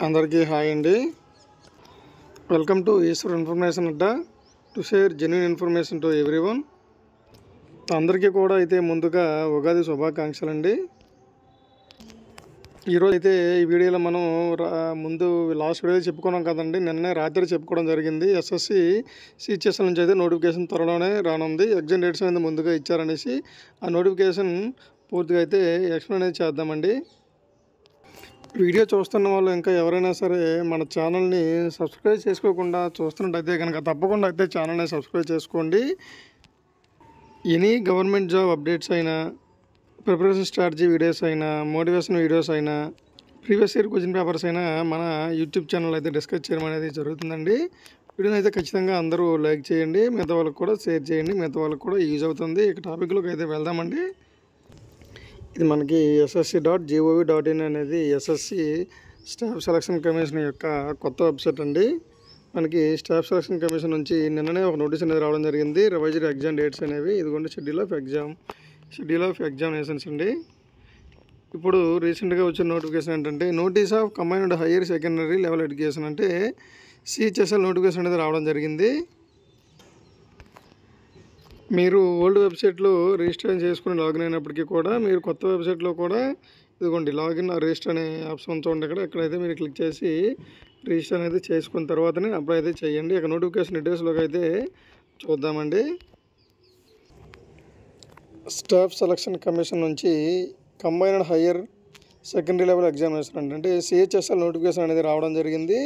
అందరికీ హాయ్ అండి. Welcome to Eshwar information Adda to share genuine information to everyone. అందరికీ కూడా అయితే ముందుగా ఉగాది శుభాకాంక్షలు అండి. ఈరోజు అయితే ఈ వీడియోలో మనం ముందు లాస్ట్ వీడియో చెప్పుకున్నాం కదండి, నిన్నే రాత్రి చెప్పుకోవడం జరిగింది. ఎస్ఎస్సి సిహెచ్ఎస్ఎల్ నుంచి అయితే నోటిఫికేషన్ త్వరలోనే రానుంది. ఎగ్జామ్ డేట్స్ అనేది ముందుగా ఇచ్చారనేసి ఆ నోటిఫికేషన్ పూర్తిగా అయితే ఎక్స్ప్లెయిన్ అనేది చేద్దామండి. వీడియో చూస్తున్న వాళ్ళు ఇంకా ఎవరైనా సరే మన ఛానల్ని సబ్స్క్రైబ్ చేసుకోకుండా చూస్తున్నట్టయితే కనుక తప్పకుండా అయితే ఛానల్ని సబ్స్క్రైబ్ చేసుకోండి. ఎనీ గవర్నమెంట్ జాబ్ అప్డేట్స్ అయినా, ప్రిపరేషన్ స్ట్రాటజీ వీడియోస్ అయినా, మోటివేషన్ వీడియోస్ అయినా, ప్రీవియస్ ఇయర్ క్వశ్చన్ పేపర్స్ అయినా మన యూట్యూబ్ ఛానల్ అయితే డిస్కస్ చేయడం అనేది జరుగుతుందండి. వీడియోని అయితే ఖచ్చితంగా అందరూ లైక్ చేయండి, మిగతా వాళ్ళకి కూడా షేర్ చేయండి, మిగతా వాళ్ళకి కూడా యూజ్ అవుతుంది. ఇక టాపిక్లోకి అయితే వెళ్దామండి. ఇది మనకి SSC.gov.in అనేది ఎస్ఎస్సి స్టాఫ్ సెలక్షన్ కమిషన్ యొక్క కొత్త వెబ్సైట్ అండి. మనకి స్టాఫ్ సెలక్షన్ కమిషన్ నుంచి నిన్ననే ఒక నోటీస్ అనేది రావడం జరిగింది. రివైజ్డ్ ఎగ్జామ్ డేట్స్ అనేవి ఇదిగోండి, షెడ్యూల్ ఆఫ్ ఎగ్జామినేషన్స్ అండి. ఇప్పుడు రీసెంట్గా వచ్చిన నోటిఫికేషన్ ఏంటంటే notice of combined higher secondary level education అంటే సిహెచ్ఎస్ఎల్ నోటిఫికేషన్ అనేది రావడం జరిగింది. మీరు ఓల్డ్ వెబ్సైట్లో రిజిస్టర్ చేసుకుని లాగిన్ అయినప్పటికీ కూడా మీరు కొత్త వెబ్సైట్లో కూడా ఇదిగోండి లాగిన్ రిజిస్టర్ అనే ఆప్షన్ చూడండి. ఇక్కడైతే మీరు క్లిక్ చేసి రిజిస్టర్ అనేది చేసుకున్న తర్వాతనే అప్లై అయితే చేయండి. ఇక నోటిఫికేషన్ డీటెయిల్స్లోకి అయితే చూద్దామండి. స్టాఫ్ సెలక్షన్ కమిషన్ నుంచి combined higher secondary level examination అంటే సిహెచ్ఎస్ఎల్ నోటిఫికేషన్ అనేది రావడం జరిగింది.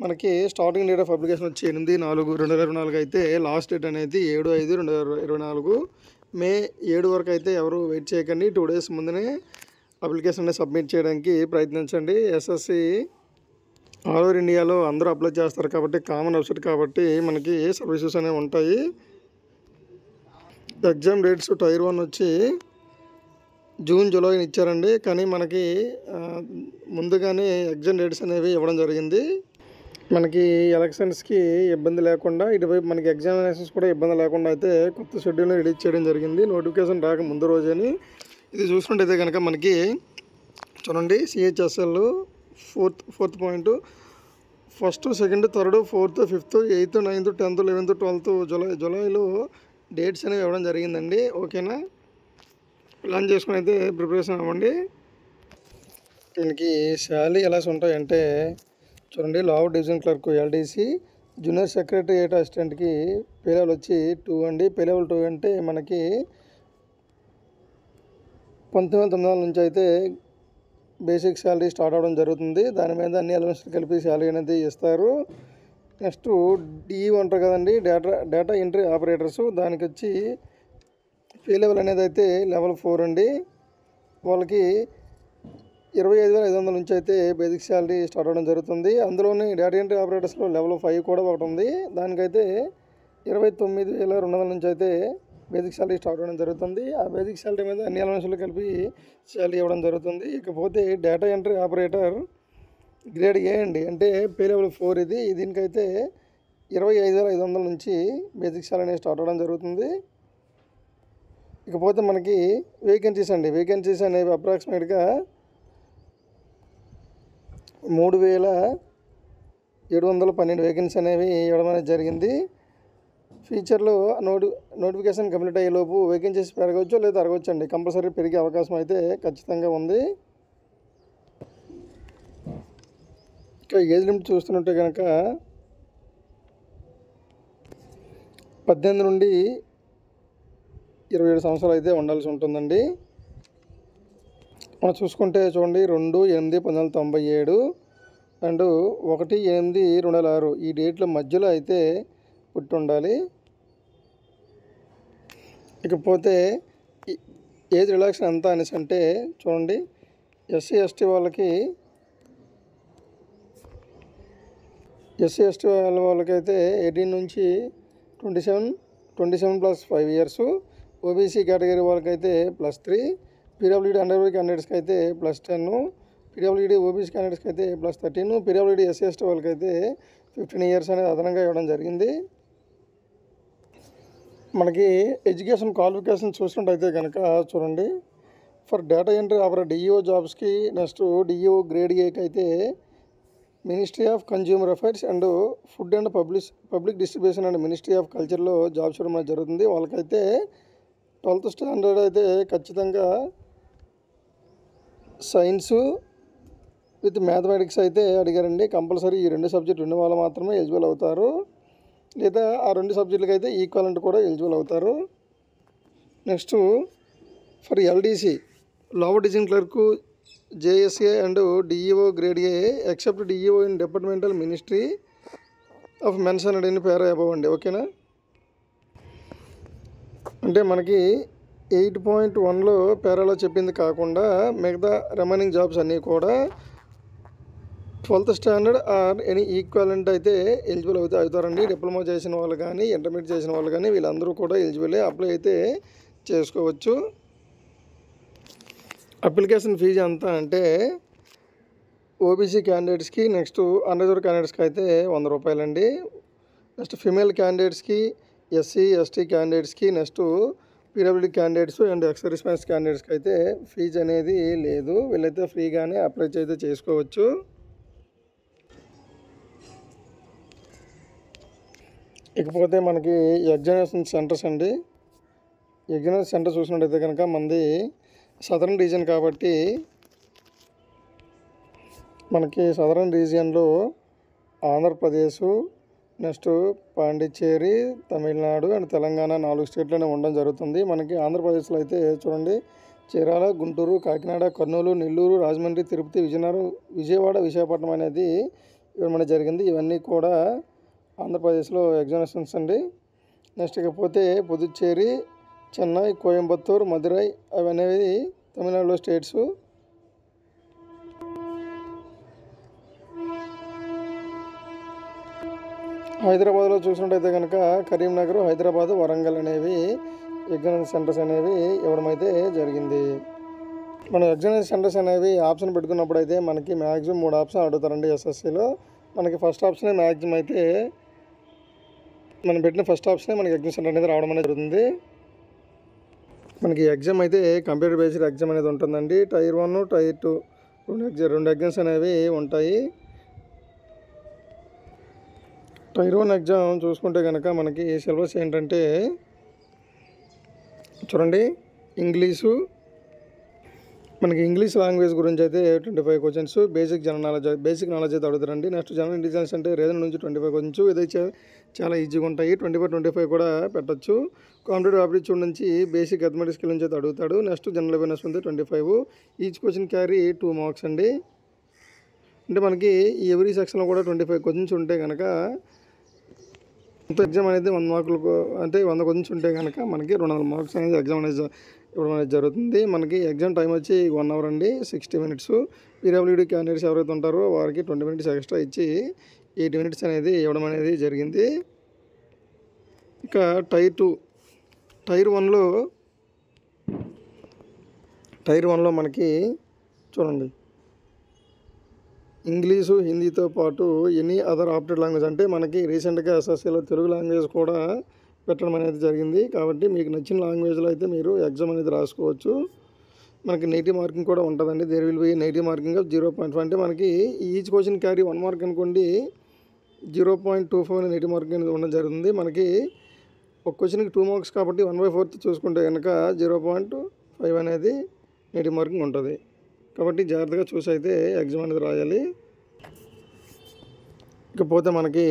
మనకి స్టార్టింగ్ డేట్ ఆఫ్ అప్లికేషన్ వచ్చి 8/4/2024 అయితే లాస్ట్ డేట్ అనేది 7/5/2024. మే 7 వరకు అయితే ఎవరు వెయిట్ చేయకండి. 2 డేస్ ముందునే అప్లికేషన్ అనేది సబ్మిట్ చేయడానికి ప్రయత్నించండి. ఎస్ఎస్సి ఆల్ ఓవర్ ఇండియాలో అందరూ అప్లై చేస్తారు కాబట్టి కామన్ వెబ్సైట్ కాబట్టి మనకి ఏ సర్వీసెస్ అనేవి ఉంటాయి. ఎగ్జామ్ డేట్స్ టైర్ 1 వచ్చి జూన్ జూలై ఇచ్చారండి, కానీ మనకి ముందుగానే ఎగ్జామ్ డేట్స్ అనేవి ఇవ్వడం జరిగింది. మనకి ఎలక్షన్స్కి ఇబ్బంది లేకుండా, ఇటువైపు మనకి ఎగ్జామినేషన్స్ కూడా ఇబ్బంది లేకుండా అయితే కొత్త షెడ్యూల్ని రిలీజ్ చేయడం జరిగింది. నోటిఫికేషన్ రాక ముందు రోజని ఇది చూసుకుంటే కనుక మనకి చూడండి, CHSL fourth point 1st, 2nd, 3rd, 4th, 5th, 8th, 9th, 10th, 11th, 12th జూలైలో డేట్స్ అనేవి ఇవ్వడం జరిగిందండి. ఓకేనా, ప్లాన్ చేసుకుని అయితే ప్రిపరేషన్ అవ్వండి. మనకి శాలరీ ఎలా ఉంటాయంటే చూడండి, lower division clerk LDC, junior secretariat అసిస్టెంట్కి పే లెవెల్ వచ్చి 2 అండి. పే లెవెల్ 2 అంటే మనకి 19,900 నుంచి అయితే బేసిక్ శాలరీ స్టార్ట్ అవ్వడం జరుగుతుంది. దాని మీద అన్ని ఎలిమెంట్స్ కలిపి శాలరీ అనేది ఇస్తారు. నెక్స్ట్ DE ఉంటారు కదండి, డేటా ఎంట్రీ ఆపరేటర్స్, దానికి వచ్చి పే లెవెల్ అనేది అయితే లెవెల్ 4 అండి. వాళ్ళకి 25,500 నుంచి అయితే బేసిక్ శాలరీ స్టార్ట్ అవ్వడం జరుగుతుంది. అందులోని డేటా ఎంట్రీ ఆపరేటర్స్లో లెవెల్ 5 కూడా ఒకటి ఉంది. దానికైతే 29,200 నుంచి అయితే బేసిక్ శాలరీ స్టార్ట్ అవ్వడం జరుగుతుంది. ఆ బేసిక్ శాలరీ మీద అన్ని ఎలిమెంట్స్లు కలిపి శాలరీ ఇవ్వడం జరుగుతుంది. ఇకపోతే data entry operator grade A అండి, అంటే పే లెవెల్ 4 ఇది. దీనికైతే 25,500 నుంచి బేసిక్ శాలరీ స్టార్ట్ అవ్వడం జరుగుతుంది. ఇకపోతే మనకి వేకెన్సీస్ అనేవి అప్రాక్సిమేట్గా 3,712 వేకెన్సీ అనేవి ఇవ్వడం అనేది జరిగింది. ఫ్యూచర్లో నోటిఫికేషన్ కంప్లీట్ అయ్యేలోపు వేకెన్సీస్ పెరగవచ్చు లేదా తరగవచ్చు అండి. కంపల్సరీ పెరిగే అవకాశం అయితే ఖచ్చితంగా ఉంది. ఇంకా ఏజ్ లిమిట్ చూస్తున్నట్టే కనుక 18 నుండి 27 సంవత్సరాలు అయితే ఉండాల్సి ఉంటుందండి. మనం చూసుకుంటే చూడండి, 2/8/1997 అండ్ 1/8/2006 ఈ డేట్ల మధ్యలో అయితే పుట్టి ఉండాలి. ఇకపోతే ఏజ్ రిలాక్షన్ ఎంత అనేసి అంటే చూడండి, ఎస్సీ ఎస్టీ వాళ్ళకైతే 18 నుంచి 27 + 5 years, ఓబీసీ కేటగిరీ వాళ్ళకైతే +3, పీడబ్ల్యూడీ అండర్వర్డ్ క్యాండిడేట్స్కి అయితే +10, పీడబ్ల్యూడీ ఓబీసీ క్యాండిడేట్స్కి అయితే +13, పీడబ్ల్యూడీ ఎస్సీ ఎస్టీ వాళ్ళకి అయితే 15 years అనేది అదనంగా ఇవ్వడం జరిగింది. మనకి ఎడ్యుకేషన్ క్వాలిఫికేషన్ చూసినట్టయితే కనుక చూడండి, for data entry operator DEO జాబ్స్కి నెక్స్ట్ DEO గ్రేడ్ Aకి అయితే ministry of consumer affairs and food and public distribution and ministry of కల్చర్లో జాబ్స్ ఇవ్వడం అనేది జరుగుతుంది. వాళ్ళకైతే 12th స్టాండర్డ్ అయితే ఖచ్చితంగా సైన్సు విత్ మ్యాథమెటిక్స్ అయితే అడిగారండి. కంపల్సరీ ఈ 2 సబ్జెక్టులు ఉన్న వాళ్ళు మాత్రమే ఎలిజిబుల్ అవుతారు, లేదా ఆ 2 సబ్జెక్టులకి అయితే ఈక్వలెంట్ కూడా ఎలిజిబుల్ అవుతారు. Next for LDC lower division clerk JSA and DEO grade A except DEO in departmental ministry of mentioned in para above అండి. ఓకేనా, అంటే మనకి 8.1లో పేరాలో చెప్పింది కాకుండా మిగతా రిమైనింగ్ జాబ్స్ అన్నీ కూడా 12th standard or any equivalent అయితే ఎలిజిబుల్ అవుతారండి. డిప్లొమా చేసిన వాళ్ళు కానీ ఇంటర్మీడియట్ చేసిన వాళ్ళు కానీ వీళ్ళందరూ కూడా ఎలిజిబులే, అప్లై అయితే చేసుకోవచ్చు. అప్లికేషన్ ఫీజు ఎంత అంటే ఓబీసీ క్యాండిడేట్స్కి, నెక్స్ట్ అన్రిజర్వ్డ్ క్యాండిడేట్స్కి అయితే 100 రూపాయలండి. నెక్స్ట్ ఫిమేల్ క్యాండిడేట్స్కి, ఎస్సీ ఎస్టీ క్యాండిడేట్స్కి, next PWD candidates and ex service క్యాండిడేట్స్కి అయితే ఫీజు అనేది లేదు. వీళ్ళైతే ఫ్రీగానే అప్లై అయితే చేసుకోవచ్చు. ఇకపోతే మనకి ఎగ్జామినేషన్ సెంటర్స్ అండి. ఎగ్జామినేషన్ సెంటర్ చూసినట్టయితే కనుక మనది సదరన్ రీజియన్ కాబట్టి మనకి సదరన్ రీజియన్లో ఆంధ్రప్రదేశ్, నెక్స్ట్ పాండిచ్చేరి, తమిళనాడు అండ్ తెలంగాణ 4 స్టేట్లోనే ఉండడం జరుగుతుంది. మనకి ఆంధ్రప్రదేశ్లో అయితే చూడండి చీరాల, గుంటూరు, కాకినాడ, కర్నూలు, నెల్లూరు, రాజమండ్రి, తిరుపతి, విజయవాడ, విశాఖపట్నం అనేది ఇవ్వడం జరిగింది. ఇవన్నీ కూడా ఆంధ్రప్రదేశ్లో ఎగ్జామినేషన్స్ అండి. నెక్స్ట్ ఇకపోతే పుదుచ్చేరి, చెన్నై, కోయంబత్తూర్, మదురై అవనేవి తమిళనాడులో స్టేట్స్. హైదరాబాద్లో చూసినట్టయితే కనుక కరీంనగర్, హైదరాబాద్, వరంగల్ అనేవి ఎగ్జామినేషన్ సెంటర్స్ అనేవి ఇవ్వడం అయితే జరిగింది. మనం ఎగ్జామినేషన్ సెంటర్స్ అనేవి ఆప్షన్ పెట్టుకున్నప్పుడు అయితే మనకి మ్యాక్సిమం 3 ఆప్షన్ అడుగుతారండి. ఎస్ఎస్సిలో మనకి ఫస్ట్ ఆప్షనే మ్యాక్సిమం అయితే మనం పెట్టిన ఫస్ట్ ఆప్షనే మనకి ఎగ్జామ్ సెంటర్ అనేది రావడం అనేది జరుగుతుంది. మనకి ఎగ్జామ్ అయితే కంప్యూటర్ బేస్డ్ ఎగ్జామ్ అనేది ఉంటుందండి. టైర్ 1, టైర్ 2 రెండు ఎగ్జామ్స్ అనేవి ఉంటాయి. టైర్ 1 ఎగ్జామ్ చూసుకుంటే కనుక మనకి సిలబస్ ఏంటంటే చూడండి, మనకి ఇంగ్లీష్ లాంగ్వేజ్ గురించి అయితే 25 క్వశ్చన్స్, బేసిక్ నాలెడ్జ్ అయితే అడుగుతారండి. నెక్స్ట్ జనరల్ ఇంటెలిజెన్స్ అంటే రీజన్ నుంచి 25 క్వశ్చన్స్, ఇదైతే చాలా ఈజీగా ఉంటాయి. 25 కూడా పెట్టచ్చు. కాంపిటేటివ్ ఆప్టిట్యూడ్ నుంచి బేసిక్ అథమెటిక్ స్కిల్ నుంచి అయితే అడుగుతాడు. నెక్స్ట్ జనరల్ అవేర్నెస్ ఉంది 25. ఈచ్ క్వశ్చన్ క్యారీ 2 మార్క్స్ అండి. అంటే మనకి ఎవ్రీ సెక్షన్లో కూడా 25 క్వశ్చన్స్ ఉంటే కనుక ఎగ్జామ్ అనేది 100 మార్కులకు అంటే 100 క్వశ్చన్స్ ఉంటే కనుక మనకి 200 మార్క్స్ అనేది ఎగ్జామ్ అనేది ఇవ్వడం అనేది జరుగుతుంది. మనకి ఎగ్జామ్ టైం వచ్చి 1 అవర్ అండి, 60 మినిట్స్. పీడబ్ల్యూడీ క్యాండిడేట్స్ ఎవరైతే ఉంటారో వారికి 20 మినిట్స్ ఎక్స్ట్రా ఇచ్చి 80 మినిట్స్ అనేది ఇవ్వడం అనేది జరిగింది. ఇక టైర్ 1లో మనకి చూడండి ఇంగ్లీషు, హిందీతో పాటు ఎనీ అదర్ ఆప్టెడ్ లాంగ్వేజ్ అంటే మనకి రీసెంట్గా ఎస్ఎస్సీలో తెలుగు లాంగ్వేజ్ కూడా పెట్టడం అనేది జరిగింది. కాబట్టి మీకు నచ్చిన లాంగ్వేజ్లో అయితే మీరు ఎగ్జామ్ అనేది రాసుకోవచ్చు. మనకి నెగిటివ్ మార్కింగ్ కూడా ఉంటుందండి. There will be negative marking of 0.5 అంటే మనకి ఈచ్ క్వశ్చన్ క్యారీ 1 మార్క్ అనుకోండి. 0.25 నెగిటివ్ మార్కింగ్ అనేది ఉండడం జరుగుతుంది. మనకి ఒక క్వశ్చన్కి 2 మార్క్స్ కాబట్టి 1/4 చూసుకుంటే కనుక 0.5 అనేది నెగిటివ్ మార్కింగ్ ఉంటుంది. కాబట్టి జాగ్రత్తగా చూసి అయితే ఎగ్జామ్ అనేది రాయాలి. ఇకపోతే మనకి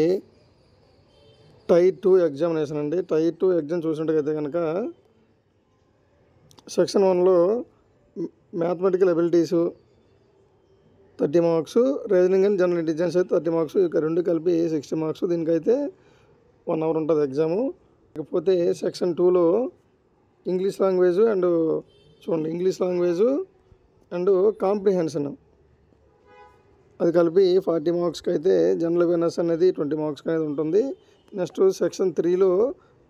టైర్ 2 ఎగ్జామినేషన్ అండి. టైర్ 2 ఎగ్జామ్ చూసినట్టయితే కనుక సెక్షన్ 1లో mathematical abilities 30 marks, reasoning and general intelligence అయితే 30 మార్క్స్, ఇక 2 కలిపి 60 మార్క్స్. దీనికైతే 1 అవర్ ఉంటుంది ఎగ్జాము. ఇకపోతే సెక్షన్ 2లో ఇంగ్లీష్ లాంగ్వేజ్ అండ్ కాంప్రిహెన్షన్ అది కలిపి 40 మార్క్స్కి అయితే జనరల్ అవేర్నెస్ అనేది 20 మార్క్స్కి అనేది ఉంటుంది. నెక్స్ట్ సెక్షన్ 3లో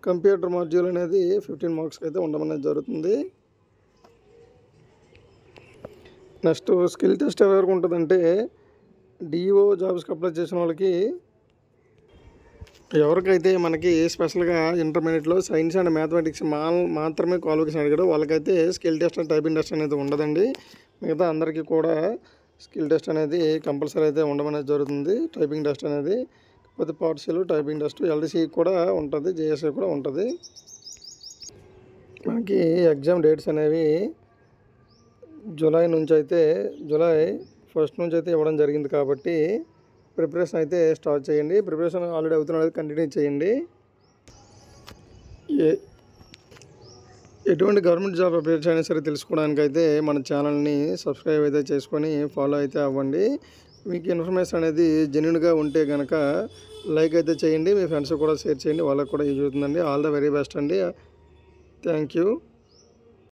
కంప్యూటర్ మాడ్యూల్ అనేది 15 మార్క్స్కి అయితే ఉండడం అనేది జరుగుతుంది. నెక్స్ట్ స్కిల్ టెస్ట్ ఎవరికి ఉంటుందంటే డిఓ జాబ్స్కి అప్లై చేసిన వాళ్ళకి, ఎవరికైతే మనకి స్పెషల్గా ఇంటర్మీడియట్లో సైన్స్ అండ్ మ్యాథమెటిక్స్ మాత్రమే క్వాలిఫికేషన్ అడిగాడు వాళ్ళకైతే skill test and typing test అనేది ఉండదండి. మిగతా అందరికీ కూడా స్కిల్ టెస్ట్ అనేది కంపల్సరీ అయితే ఉండమనేది జరుగుతుంది. టైపింగ్ టెస్ట్ అనేది కాకపోతే పార్షియల్ టైపింగ్ టెస్ట్ ఎల్డీసీ కూడా ఉంటుంది, జేఎస్ఏ కూడా ఉంటుంది. మనకి ఎగ్జామ్ డేట్స్ అనేవి జూలై 1 నుంచి అయితే ఇవ్వడం జరిగింది కాబట్టి ప్రిపరేషన్ అయితే స్టార్ట్ చేయండి. ప్రిపరేషన్ ఆల్రెడీ అవుతున్నది కంటిన్యూ చేయండి. ఎటువంటి గవర్నమెంట్ జాబ్ అప్డేట్స్ అయినా సరే తెలుసుకోవడానికి అయితే మన ఛానల్ని సబ్స్క్రైబ్ అయితే చేసుకొని ఫాలో అయితే అవ్వండి. మీకు ఇన్ఫర్మేషన్ అనేది జెన్యూన్గా ఉంటే కనుక లైక్ అయితే చేయండి, మీ ఫ్రెండ్స్ కూడా షేర్ చేయండి, వాళ్ళకి కూడా యూజ్ అవుతుందండి. ఆల్ ద వెరీ బెస్ట్ అండి. Thank you.